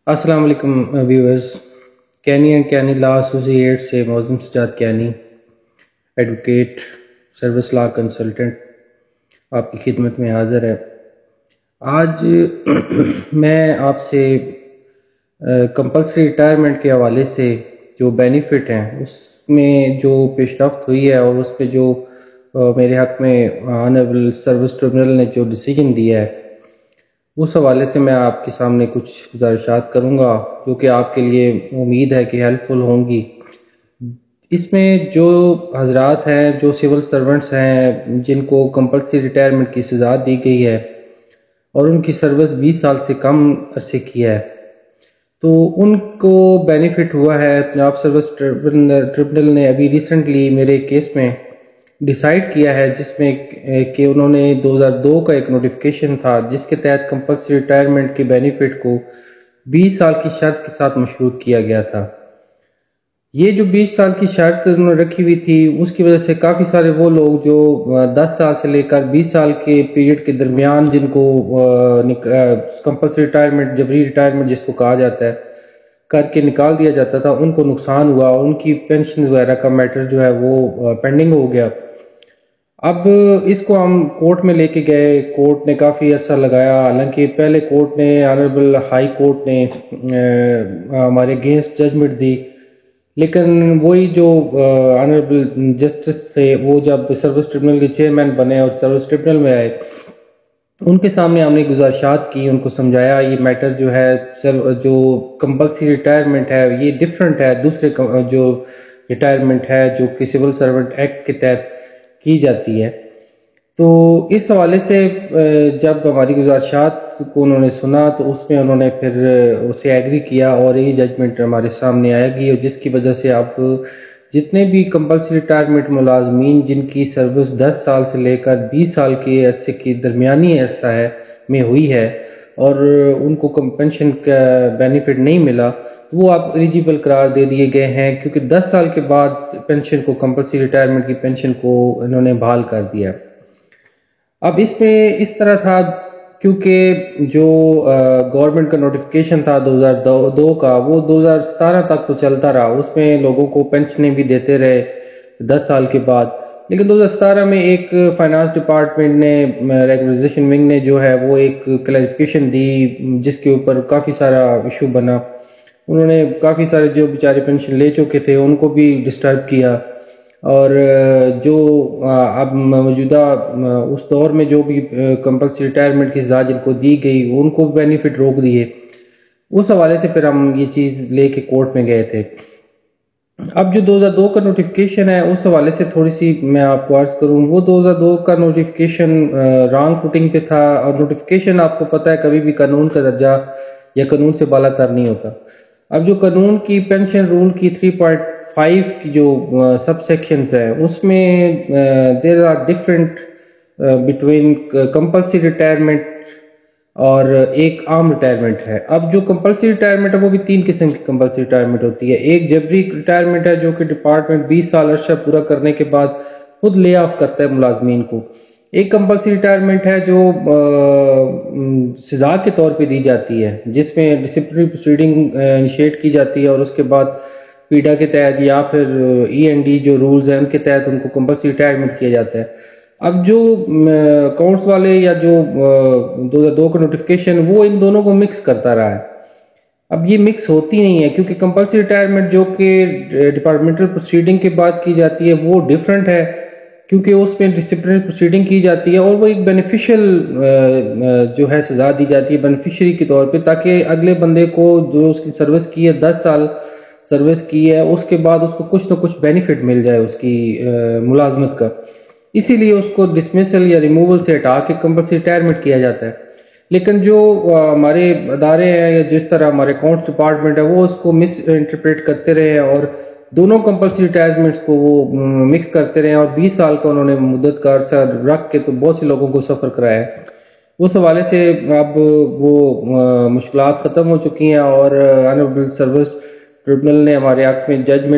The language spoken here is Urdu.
السلام علیکم ویورز. کینی اینڈ کینی لا ایسوسی ایٹ سے معظم سجاد کینی، ایڈوکیٹ، سروس لا کنسلٹنٹ، آپ کی خدمت میں حاضر ہے. آج میں آپ سے کمپلسری ریٹائرمنٹ کے حوالے سے جو بینیفٹ ہیں اس میں جو پیش رفت ہوئی ہے اور اس پہ جو میرے حق میں آنریبل سروس ٹریبونل نے جو ڈیسیجن دیا ہے اس حوالے سے میں آپ کے سامنے کچھ گزارشات کروں گا جو کہ آپ کے لیے امید ہے کہ ہیلپ فل ہوں گی. اس میں جو حضرات ہیں جو سول سرونٹس ہیں جن کو کمپلسری ریٹائرمنٹ کی سزا دی گئی ہے اور ان کی سروس 20 سال سے کم عرصے کی ہے تو ان کو بینیفٹ ہوا ہے. پنجاب سروس ٹریبونل نے ابھی ریسنٹلی میرے کیس میں ڈیسائیڈ کیا ہے جس میں کہ انہوں نے 2002 کا ایک نوٹیفیکیشن تھا جس کے تحت کمپلسری ریٹائرمنٹ کے بینیفٹ کو 20 سال کی شرط کے ساتھ مشروط کیا گیا تھا. یہ جو 20 سال کی شرط انہوں نے رکھی ہوئی تھی اس کی وجہ سے کافی سارے وہ لوگ جو 10 سال سے لے کر 20 سال کے پیریڈ کے درمیان جن کو کمپلسری ریٹائرمنٹ، جبری ریٹائرمنٹ جس کو کہا جاتا ہے، کر کے نکال دیا جاتا تھا، ان کو نقصان ہوا اور ان کی پینشن وغیرہ کا میٹر جو ہے وہ پینڈنگ ہو گیا. اب اس کو ہم کورٹ میں لے کے گئے، کورٹ نے کافی عرصہ لگایا. حالانکہ پہلے کورٹ نے آنریبل ہائی کورٹ نے ہمارے اگینسٹ ججمنٹ دی، لیکن وہی جو آنریبل جسٹس تھے وہ جب سروس ٹریبونل کے چیئرمین بنے اور سروس ٹریبونل میں آئے ان کے سامنے ہم نے گزارشات کی، ان کو سمجھایا یہ میٹر جو ہے جو کمپلسری ریٹائرمنٹ ہے یہ ڈیفرنٹ ہے دوسرے جو ریٹائرمنٹ ہے جو کہ سول سرونٹ ایکٹ کے تحت کی جاتی ہے. تو اس حوالے سے جب ہماری گزارشات کو انہوں نے سنا تو اس میں انہوں نے پھر اسے ایگری کیا اور یہ ججمنٹ ہمارے سامنے آئے گی، اور جس کی وجہ سے آپ جتنے بھی کمپلسری ریٹائرمنٹ ملازمین جن کی سروس 10 سال سے لے کر 20 سال کے عرصے کی درمیانی عرصہ ہے میں ہوئی ہے اور ان کو پینشن کا بینیفٹ نہیں ملا وہ آپ ایلیجیبل قرار دے دیے گئے ہیں، کیونکہ 10 سال کے بعد پینشن کو، کمپلسری ریٹائرمنٹ کی پینشن کو انہوں نے بحال کر دیا. اب اس میں اس طرح تھا کیونکہ جو گورنمنٹ کا نوٹیفیکیشن تھا 2002 کا وہ 2017 تک تو چلتا رہا، اس میں لوگوں کو پینشنیں بھی دیتے رہے 10 سال کے بعد. لیکن 2017 میں ایک فائنانس ڈپارٹمنٹ نے، ریگولائزیشن ونگ نے جو ہے وہ ایک کلیریفیکیشن دی جس کے اوپر کافی سارا ایشو بنا. انہوں نے کافی سارے جو بیچارے پینشن لے چکے تھے ان کو بھی ڈسٹرب کیا، اور جو اب موجودہ اس دور میں جو بھی کمپلسری ریٹائرمنٹ کی سزا جن کو دی گئی ان کو بینیفٹ روک دیے. اس حوالے سے پھر ہم یہ چیز لے کے کورٹ میں گئے تھے. اب جو 2002 کا نوٹیفیکیشن ہے اس حوالے سے تھوڑی سی میں آپ کو عرض کروں. وہ 2002 کا نوٹیفیکیشن رانگ فوٹنگ پہ تھا، اور نوٹیفیکیشن آپ کو پتہ ہے کبھی بھی قانون کا درجہ یا قانون سے بالا تر نہیں ہوتا. اب جو قانون کی پینشن رول کی 3.5 کی جو سب سیکشنز ہیں اس میں there are different between compulsory retirement اور ایک عام ریٹائرمنٹ ہے. اب جو کمپلسری ریٹائرمنٹ ہے وہ بھی 3 قسم کی کمپلسری ریٹائرمنٹ ہوتی ہے. ایک جبری ریٹائرمنٹ ہے جو کہ ڈپارٹمنٹ 20 سال عرصہ پورا کرنے کے بعد خود لے آف کرتا ہے ملازمین کو. ایک کمپلسری ریٹائرمنٹ ہے جو سزا کے طور پہ دی جاتی ہے جس میں ڈسپلنری پروسیڈنگ انیشیٹ کی جاتی ہے اور اس کے بعد پیڈا کے تحت یا پھر END جو رولز ہیں ان کے تحت ان کو کمپلسری ریٹائرمنٹ کیا جاتا ہے. اب جو اکاؤنٹس والے یا جو 2002 کا نوٹیفیکیشن وہ ان دونوں کو مکس کرتا رہا ہے. اب یہ مکس ہوتی نہیں ہے کیونکہ کمپلسری ریٹائرمنٹ جو کہ ڈپارٹمنٹل پروسیڈنگ کے بعد کی جاتی ہے وہ ڈیفرنٹ ہے کیونکہ اس میں ڈسپلنری پروسیڈنگ کی جاتی ہے اور وہ ایک بینیفیشل جو ہے سزا دی جاتی ہے بینیفیشری کے طور پہ، تاکہ اگلے بندے کو جو اس کی سروس کی ہے 10 سال سروس کی ہے اس کے بعد اس کو کچھ نہ کچھ بینیفٹ مل جائے اس کی ملازمت کا. اسی لیے اس کو ڈسمسل یا ریموول سے ہٹا کے کمپلسری ریٹائرمنٹ کیا جاتا ہے. لیکن جو ہمارے ادارے ہیں یا جس طرح ہمارے اکاؤنٹس ڈپارٹمنٹ ہے وہ اس کو مس انٹرپریٹ کرتے رہے ہیں اور دونوں کمپلسری ریٹائرمنٹس کو وہ مکس کرتے رہے ہیں، اور 20 سال کا انہوں نے مدت کا عرصہ رکھ کے تو بہت سے لوگوں کو سفر کرایا ہے. اس حوالے سے اب وہ مشکلات ختم ہو چکی ہیں اور آنریبل سروس ٹریبونل نے ہمارے حق میں ججمنٹ